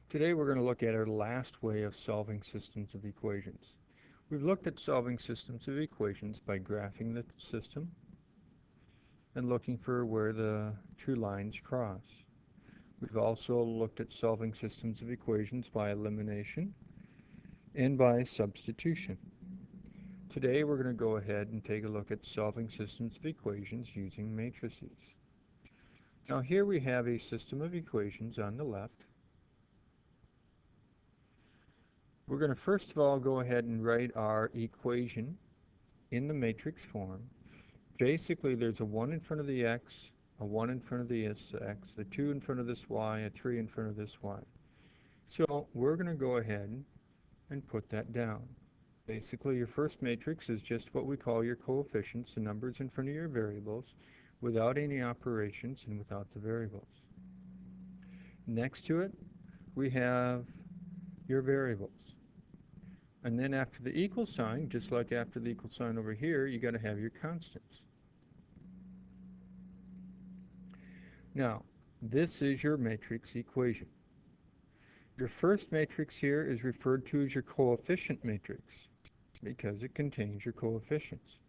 Today we're going to look at our last way of solving systems of equations. We've looked at solving systems of equations by graphing the system and looking for where the two lines cross. We've also looked at solving systems of equations by elimination and by substitution. Today we're going to go ahead and take a look at solving systems of equations using matrices. Now here we have a system of equations on the left. We're going to first of all go ahead and write our equation in the matrix form. Basically, there's a 1 in front of the x, a 1 in front of this x, a 2 in front of this y, a 3 in front of this y. So we're going to go ahead and put that down. Basically, your first matrix is just what we call your coefficients, the numbers in front of your variables, without any operations and without the variables. Next to it, we have your variables. And then after the equal sign, just like after the equal sign over here, you got to have your constants. Now, this is your matrix equation. Your first matrix here is referred to as your coefficient matrix because it contains your coefficients.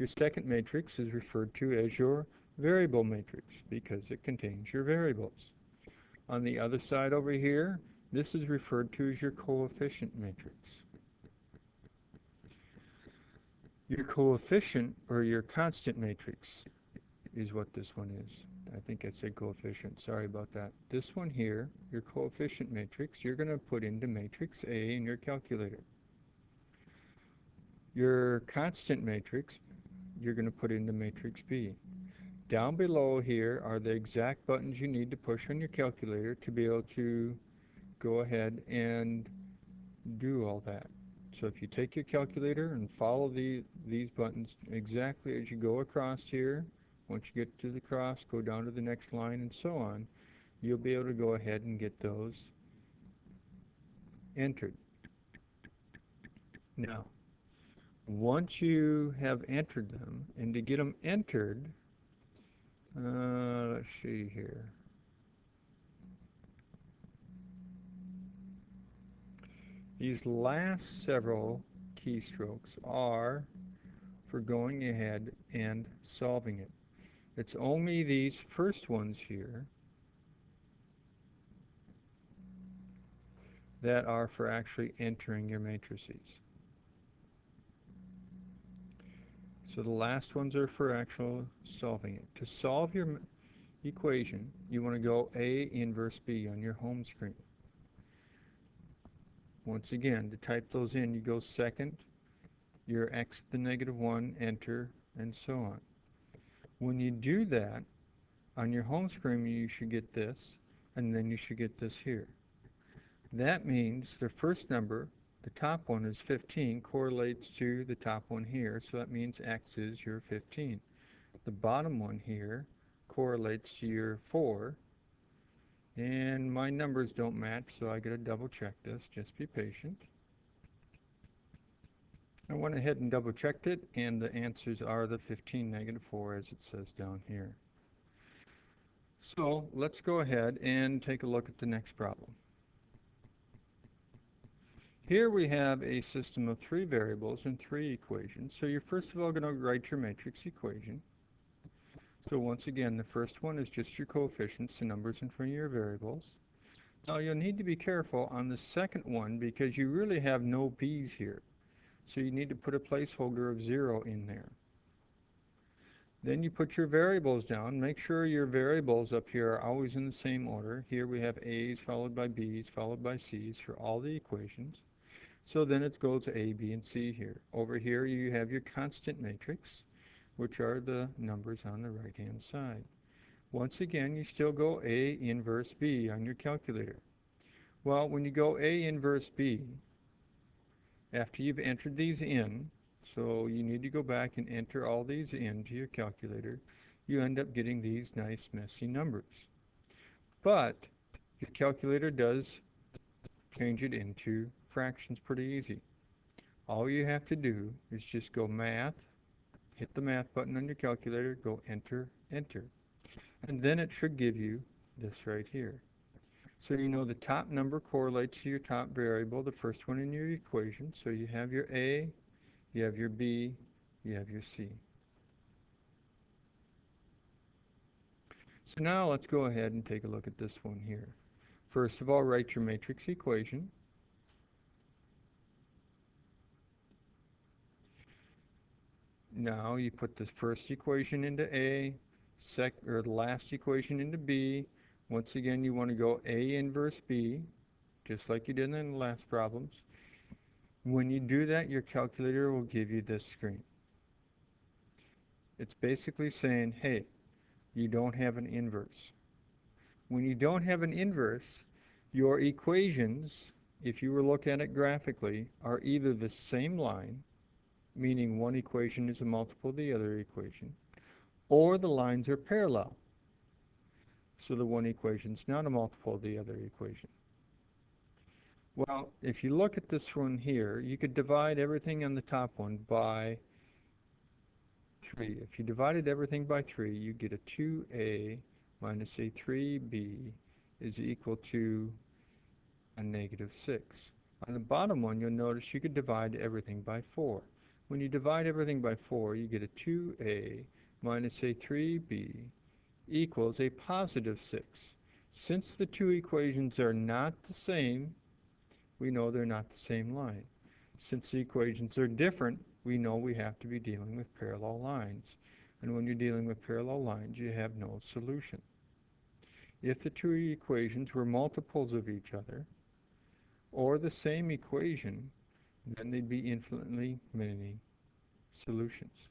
Your second matrix is referred to as your variable matrix because it contains your variables. On the other side over here, this is referred to as your coefficient matrix. Your coefficient, or your constant matrix, is what this one is. I think I said coefficient. Sorry about that. This one here, your coefficient matrix, you're going to put into matrix A in your calculator. Your constant matrix, you're going to put into matrix B. Down below here are the exact buttons you need to push on your calculator to be able to go ahead and do all that. So if you take your calculator and follow these buttons exactly as you go across here, once you get to the cross, go down to the next line and so on, you'll be able to go ahead and get those entered. Now, once you have entered them, and to get them entered, let's see here. These last several keystrokes are for going ahead and solving it. It's only these first ones here that are for actually entering your matrices. So the last ones are for actual solving it. To solve your equation, you want to go A inverse B on your home screen. Once again, to type those in, you go second, your x to the -1, enter, and so on. When you do that, on your home screen, you should get this, and then you should get this here. That means the first number, the top one is 15, correlates to the top one here, so that means x is your 15. The bottom one here correlates to your 4, and my numbers don't match, so I got to double check this. Just be patient. I went ahead and double checked it, and the answers are the 15, -4, as it says down here. So let's go ahead and take a look at the next problem. Here we have a system of 3 variables and 3 equations. So you're first of all going to write your matrix equation. So once again, the first one is just your coefficients, the numbers in front of your variables. Now you'll need to be careful on the second one because you really have no b's here. So you need to put a placeholder of 0 in there. Then you put your variables down. Make sure your variables up here are always in the same order. Here we have a's followed by b's followed by c's for all the equations. So then it goes to A, B, and C here. Over here you have your constant matrix, which are the numbers on the right-hand side. Once again, you still go A inverse B on your calculator. Well, when you go A inverse B, after you've entered these in, so you need to go back and enter all these into your calculator, you end up getting these nice messy numbers. But your calculator does change it into fractions pretty easy. All you have to do is just go math, hit the math button on your calculator, go enter, enter. And then it should give you this right here. So you know the top number correlates to your top variable, the first one in your equation. So you have your A, you have your B, you have your C. So now let's go ahead and take a look at this one here. First of all, write your matrix equation. Now you put the first equation into A, or the last equation into B. Once again, you want to go A inverse B, just like you did in the last problems. When you do that, your calculator will give you this screen. It's basically saying, hey, you don't have an inverse. When you don't have an inverse, your equations, if you were to look at it graphically, are either the same line, meaning one equation is a multiple of the other equation, or the lines are parallel. So the one equation is not a multiple of the other equation. Well, if you look at this one here, you could divide everything on the top one by 3. If you divided everything by 3, you get a 2a minus a 3b is equal to a negative 6. On the bottom one, you'll notice you could divide everything by 4. When you divide everything by 4, you get a 2a minus a 3b equals a positive 6. Since the two equations are not the same, we know they're not the same line. Since the equations are different, we know we have to be dealing with parallel lines. And when you're dealing with parallel lines, you have no solution. If the two equations were multiples of each other, or the same equation, then they'd be infinitely many solutions.